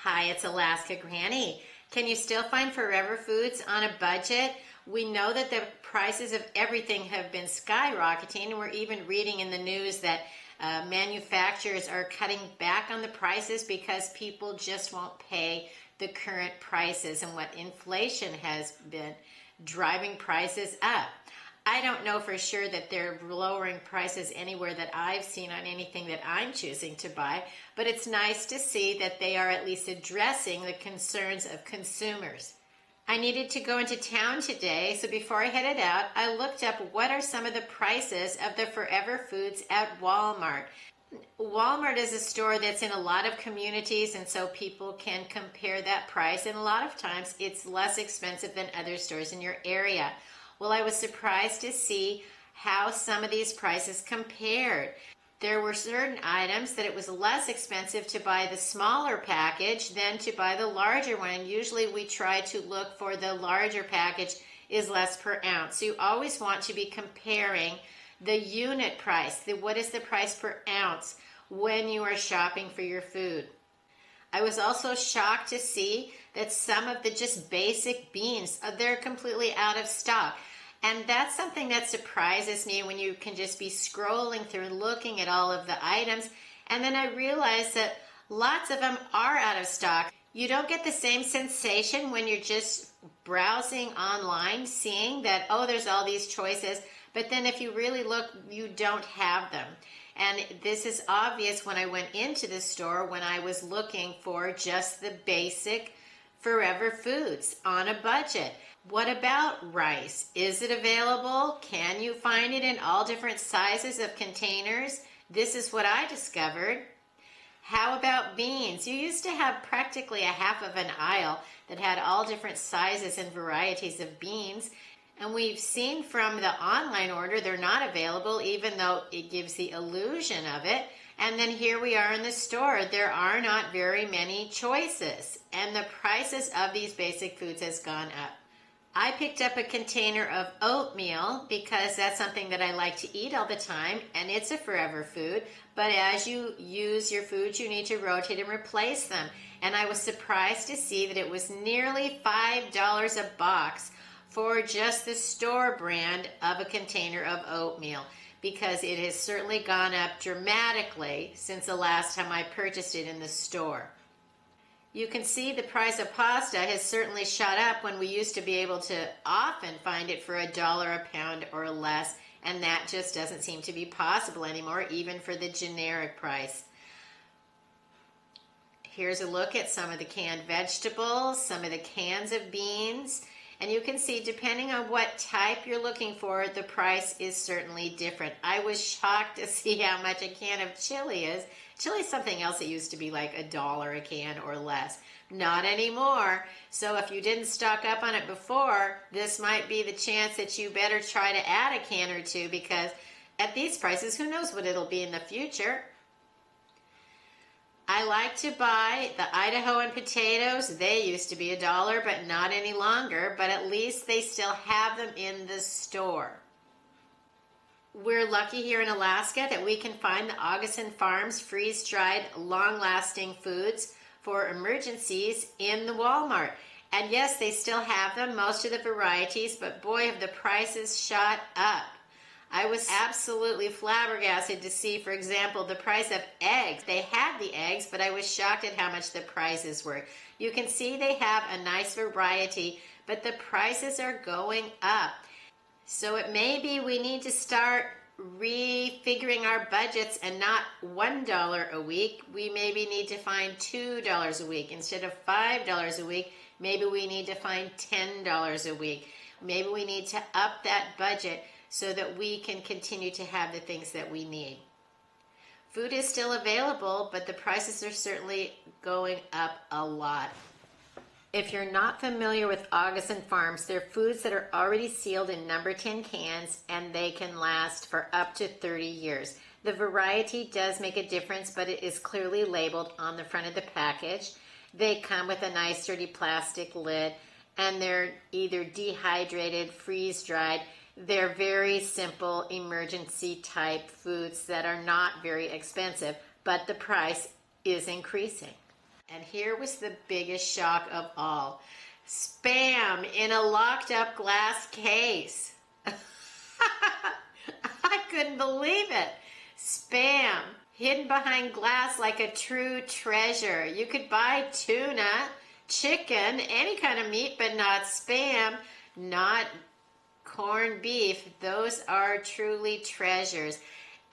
Hi, it's Alaska Granny. Can you still find Forever Foods on a budget? We know that the prices of everything have been skyrocketing, and we're even reading in the news that manufacturers are cutting back on the prices because people just won't pay the current prices and what inflation has been driving prices up. I don't know for sure that they're lowering prices anywhere that I've seen on anything that I'm choosing to buy, but it's nice to see that they are at least addressing the concerns of consumers. I needed to go into town today, so before I headed out, I looked up what are some of the prices of the Forever Foods at Walmart. Walmart is a store that's in a lot of communities, and so people can compare that price, and a lot of times it's less expensive than other stores in your area. Well, I was surprised to see how some of these prices compared. There were certain items that it was less expensive to buy the smaller package than to buy the larger one. And usually we try to look for the larger package is less per ounce. So you always want to be comparing the unit price. What is the price per ounce when you are shopping for your food? I was also shocked to see that some of the just basic beans, they're completely out of stock. And that's something that surprises me when you can just be scrolling through looking at all of the items. And then I realized that lots of them are out of stock. You don't get the same sensation when you're just browsing online, seeing that, oh, there's all these choices. But then if you really look, you don't have them. And this is obvious when I went into the store when I was looking for just the basic Forever Foods on a budget. What about rice? Is it available? Can you find it in all different sizes of containers? This is what I discovered. How about beans? You used to have practically a half of an aisle that had all different sizes and varieties of beans. And we've seen from the online order they're not available, even though it gives the illusion of it. And then here we are in the store. There are not very many choices. And the prices of these basic foods has gone up. I picked up a container of oatmeal because that's something that I like to eat all the time, and it's a Forever Food. But as you use your foods, you need to rotate and replace them. And I was surprised to see that it was nearly $5 a box for just the store brand of a container of oatmeal, because it has certainly gone up dramatically since the last time I purchased it in the store. You can see the price of pasta has certainly shot up when we used to be able to often find it for $1 a pound or less, and that just doesn't seem to be possible anymore, even for the generic price. Here's a look at some of the canned vegetables, some of the cans of beans. And you can see, depending on what type you're looking for, the price is certainly different. I was shocked to see how much a can of chili is. Chili is something else that used to be like $1 a can or less. Not anymore. So if you didn't stock up on it before, this might be the chance that you better try to add a can or two, because at these prices, who knows what it'll be in the future. I like to buy the Idahoan potatoes. They used to be $1, but not any longer, but at least they still have them in the store. We're lucky here in Alaska that we can find the Augason Farms freeze-dried, long-lasting foods for emergencies in the Walmart. And yes, they still have them, most of the varieties, but boy, have the prices shot up. I was absolutely flabbergasted to see, for example, the price of eggs. They had the eggs, but I was shocked at how much the prices were. You can see they have a nice variety, but the prices are going up. So it may be we need to start refiguring our budgets, and not $1 a week. We maybe need to find $2 a week. Instead of $5 a week, maybe we need to find $10 a week. Maybe we need to up that budget so that we can continue to have the things that we need. Food is still available, but the prices are certainly going up a lot. If you're not familiar with Augason Farms, they're foods that are already sealed in number 10 cans, and they can last for up to 30 years. The variety does make a difference, but it is clearly labeled on the front of the package. They come with a nice sturdy plastic lid, and they're either dehydrated, freeze-dried. They're very simple emergency type foods that are not very expensive, but the price is increasing. And here was the biggest shock of all. Spam in a locked up glass case. I couldn't believe it. Spam hidden behind glass like a true treasure. You could buy tuna, chicken, any kind of meat, but not Spam, not corned beef. Those are truly treasures.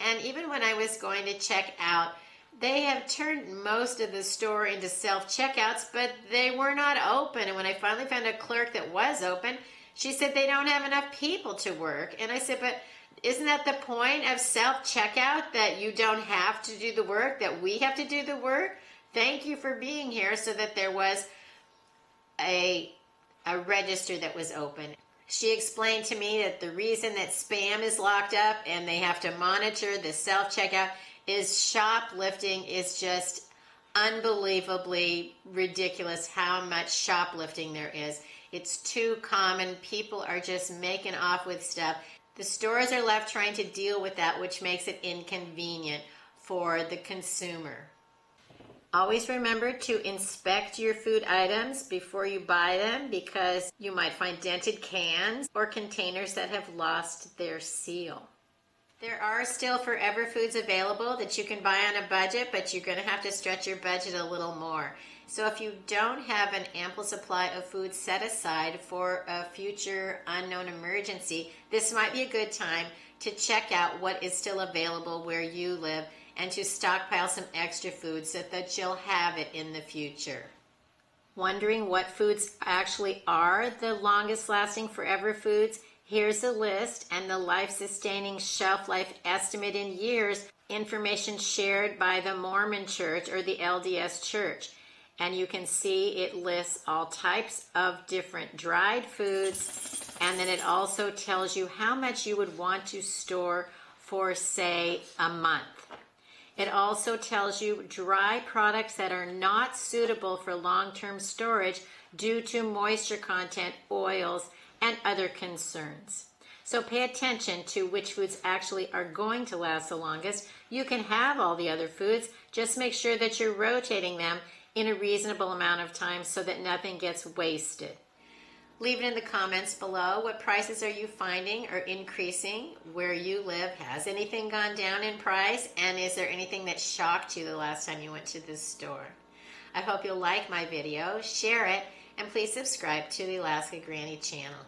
And even when I was going to check out, they have turned most of the store into self-checkouts, but they were not open. And when I finally found a clerk that was open, she said they don't have enough people to work. And I said, but isn't that the point of self-checkout, that you don't have to do the work, that we have to do the work? Thank you for being here. So that there was a register that was open. She explained to me that the reason that Spam is locked up and they have to monitor the self-checkout is shoplifting is just unbelievably ridiculous how much shoplifting there is. It's too common. People are just making off with stuff. The stores are left trying to deal with that, which makes it inconvenient for the consumer. Always remember to inspect your food items before you buy them, because you might find dented cans or containers that have lost their seal. There are still Forever Foods available that you can buy on a budget, but you're going to have to stretch your budget a little more. So if you don't have an ample supply of food set aside for a future unknown emergency, this might be a good time to check out what is still available where you live and to stockpile some extra food so that you'll have it in the future. Wondering what foods actually are the longest lasting Forever Foods? Here's a list and the life-sustaining shelf life estimate in years, information shared by the Mormon Church or the LDS Church. And you can see it lists all types of different dried foods, and then it also tells you how much you would want to store for, say, a month. It also tells you dry products that are not suitable for long-term storage due to moisture content, oils, and other concerns. So pay attention to which foods actually are going to last the longest. You can have all the other foods, just make sure that you're rotating them in a reasonable amount of time so that nothing gets wasted. Leave it in the comments below. What prices are you finding are increasing where you live? Has anything gone down in price? And is there anything that shocked you the last time you went to this store? I hope you'll like my video, share it, and please subscribe to the Alaska Granny channel.